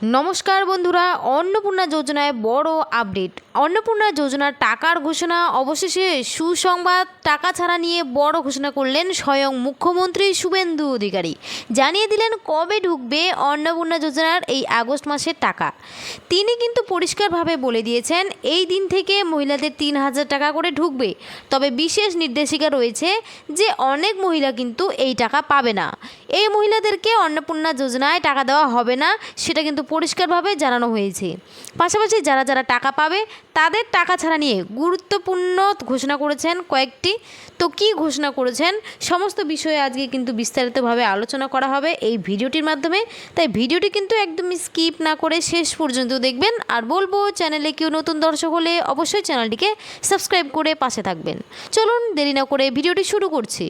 নমস্কার বন্ধুরা, অন্নপূর্ণা যোজনায় বড় আপডেট। অন্নপূর্ণা যোজনার টাকার ঘোষণা অবশেষে সুসংবাদ। টাকা ছাড়া নিয়ে বড় ঘোষণা করলেন স্বয়ং মুখ্যমন্ত্রী শুভেন্দু অধিকারী। জানিয়ে দিলেন কবে ঢুকবে অন্নপূর্ণা যোজনার এই আগস্ট মাসের টাকা। তিনি কিন্তু পরিষ্কারভাবে বলে দিয়েছেন এই দিন থেকে মহিলাদের ৩,০০০ টাকা করে ঢুকবে। তবে বিশেষ নির্দেশিকা রয়েছে যে অনেক মহিলা কিন্তু এই টাকা পাবে না। এই মহিলাদেরকে অন্নপূর্ণা যোজনায় টাকা দেওয়া হবে না, সেটা কিন্তু পরিষ্কারভাবে জানানো হয়েছে। পাশাপাশি যারা যারা টাকা পাবে তাদের টাকা ছাড়া নিয়ে গুরুত্বপূর্ণ ঘোষণা করেছেন কয়েকটি। তো কী ঘোষণা করেছেন সমস্ত বিষয়ে আজকে কিন্তু বিস্তারিতভাবে আলোচনা করা হবে এই ভিডিওটির মাধ্যমে। তাই ভিডিওটি কিন্তু একদমই স্কিপ না করে শেষ পর্যন্ত দেখবেন। আর বলবো, চ্যানেলে কেউ নতুন দর্শক হলে অবশ্যই চ্যানেলটিকে সাবস্ক্রাইব করে পাশে থাকবেন। চলুন দেরি না করে ভিডিওটি শুরু করছি।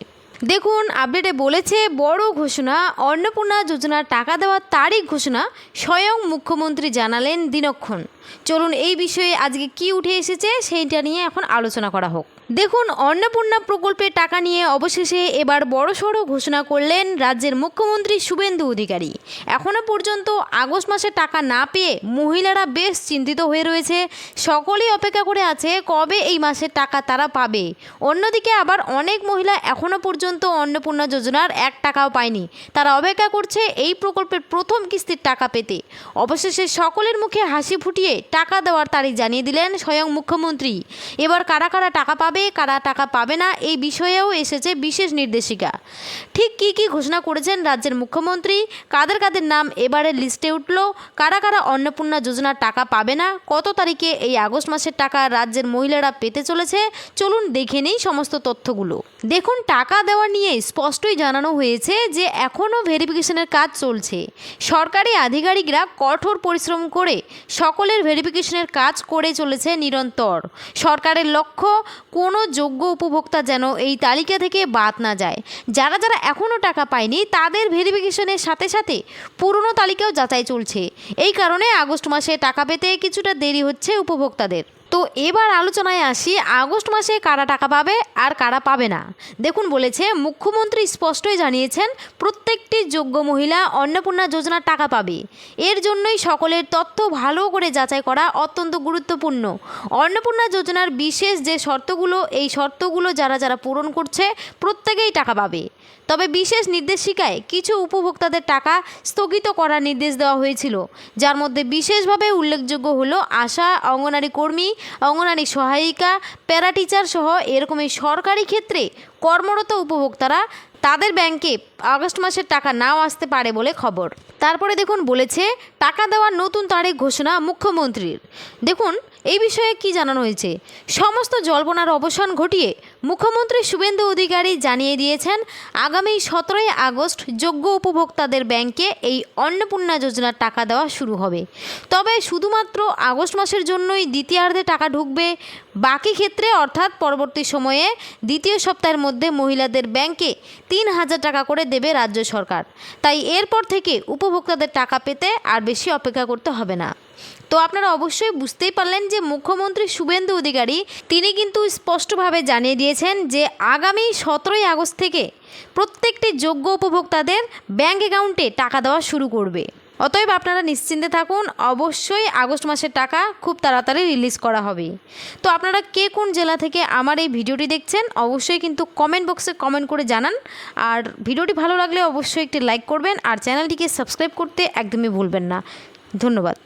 দেখুন, আপডেটে বলেছে বড় ঘোষণা, অন্নপূর্ণা যোজনার টাকা দেওয়ার তারিখ ঘোষণা স্বয়ং মুখ্যমন্ত্রী জানালেন দিনক্ষণ। চলুন এই বিষয়ে আজকে কি উঠে এসেছে সেইটা নিয়ে এখন আলোচনা করা হোক। দেখুন, অন্নপূর্ণা প্রকল্পের টাকা নিয়ে অবশেষে এবার বড়সড় ঘোষণা করলেন রাজ্যের মুখ্যমন্ত্রী শুভেন্দু অধিকারী। এখনও পর্যন্ত আগস্ট মাসে টাকা না পেয়ে মহিলারা বেশ চিন্তিত হয়ে রয়েছে। সকলেই অপেক্ষা করে আছে কবে এই মাসের টাকা তারা পাবে। অন্যদিকে আবার অনেক মহিলা এখনও পর্যন্ত অন্নপূর্ণা যোজনার 1 টাকাও পায়নি। তারা অপেক্ষা করছে এই প্রকল্পের প্রথম কিস্তির টাকা পেতে। অবশেষে সকলের মুখে হাসি ফুটিয়ে টাকা দেওয়ার তারিখ জানিয়ে দিলেন স্বয়ং মুখ্যমন্ত্রী। এবার কারা কারা টাকা পাবে, কারা টাকা পাবে না, এই বিষয়েও এসেছে বিশেষ নির্দেশিকা। ঠিক কী কী ঘোষণা করেছেন রাজ্যের মুখ্যমন্ত্রী, কাদের কাদের নাম এবারের লিস্টে উঠল, কারা কারা অন্নপূর্ণা যোজনার টাকা পাবে না, কত তারিখে এই আগস্ট মাসের টাকা রাজ্যের মহিলারা পেতে চলেছে, চলুন দেখে নেই সমস্ত তথ্যগুলো। দেখুন, টাকা দেওয়া নিয়ে স্পষ্টই জানানো হয়েছে যে এখনও ভেরিফিকেশনের কাজ চলছে। সরকারি আধিকারিকরা কঠোর পরিশ্রম করে সকলের ভেরিফিকেশনের কাজ করে চলেছে নিরন্তর। সরকারের লক্ষ্য কোনো যোগ্য উপভোক্তা যেন এই তালিকা থেকে বাদ না যায়। যারা যারা এখনও টাকা পায়নি তাদের ভেরিফিকেশনের সাথে সাথে পুরনো তালিকাও যাচাই চলছে। এই কারণে আগস্ট মাসে টাকা পেতে কিছুটা দেরি হচ্ছে উপভোক্তাদের। তো এবার আলোচনায় আসি, আগস্ট মাসে কারা টাকা পাবে আর কারা পাবে না। দেখুন, বলেছে মুখ্যমন্ত্রী স্পষ্টই জানিয়েছেন প্রত্যেকটি যোগ্য মহিলা অন্নপূর্ণা যোজনার টাকা পাবে। এর জন্যই সকলের তথ্য ভালো করে যাচাই করা অত্যন্ত গুরুত্বপূর্ণ। অন্নপূর্ণা যোজনার বিশেষ যে শর্তগুলো, এই শর্তগুলো যারা যারা পূরণ করছে প্রত্যেকেই টাকা পাবে। তবে বিশেষ নির্দেশিকায় কিছু উপভোক্তাদের টাকা স্থগিত করার নির্দেশ দেওয়া হয়েছিল, যার মধ্যে বিশেষভাবে উল্লেখযোগ্য হলো আশা, অঙ্গনারী কর্মী, অঙ্গনারী সহায়িকা, প্যারা টিচার সহ এরকমই সরকারি ক্ষেত্রে কর্মরত উপভোক্তারা তাদের ব্যাংকে আগস্ট মাসের টাকা নাও আসতে পারে বলে খবর। তারপরে দেখুন, বলেছে টাকা দেওয়ার নতুন তারিখ ঘোষণা মুখ্যমন্ত্রীর। দেখুন এই বিষয়ে কি জানানো হয়েছে। সমস্ত জল্পনার অবসান ঘটিয়ে মুখ্যমন্ত্রী শুভেন্দু অধিকারী জানিয়ে দিয়েছেন আগামী 17ই আগস্ট যোগ্য উপভোক্তাদের ব্যাংকে এই অন্নপূর্ণা যোজনার টাকা দেওয়া শুরু হবে। তবে শুধুমাত্র আগস্ট মাসের জন্যই দ্বিতীয়ার্ধে টাকা ঢুকবে। বাকি ক্ষেত্রে অর্থাৎ পরবর্তী সময়ে দ্বিতীয় সপ্তাহের মধ্যে মহিলাদের ব্যাংকে ৩,০০০ টাকা করে দেবে রাজ্য সরকার। তাই এরপর থেকে উপভোক্তাদের টাকা পেতে আর বেশি অপেক্ষা করতে হবে না। তো আপনারা অবশ্যই বুঝতেই পারলেন যে মুখ্যমন্ত্রী শুভেন্দু অধিকারী তিনি কিন্তু স্পষ্টভাবে জানিয়ে দিয়েছেন যে আগামী 17ই আগস্ট থেকে প্রত্যেকটি যোগ্য উপভোক্তাদের ব্যাঙ্ক অ্যাকাউন্টে টাকা দেওয়া শুরু করবে। অতএব আপনারা নিশ্চিন্তে থাকুন, অবশ্যই আগস্ট মাসের টাকা খুব তাড়াতাড়ি রিলিজ করা হবে। তো আপনারা কে কোন জেলা থেকে আমার এই ভিডিওটি দেখছেন অবশ্যই কিন্তু কমেন্ট বক্সে কমেন্ট করে জানান। আর ভিডিওটি ভালো লাগলে অবশ্যই একটি লাইক করবেন আর চ্যানেলটিকে সাবস্ক্রাইব করতে একদমই ভুলবেন না। ধন্যবাদ।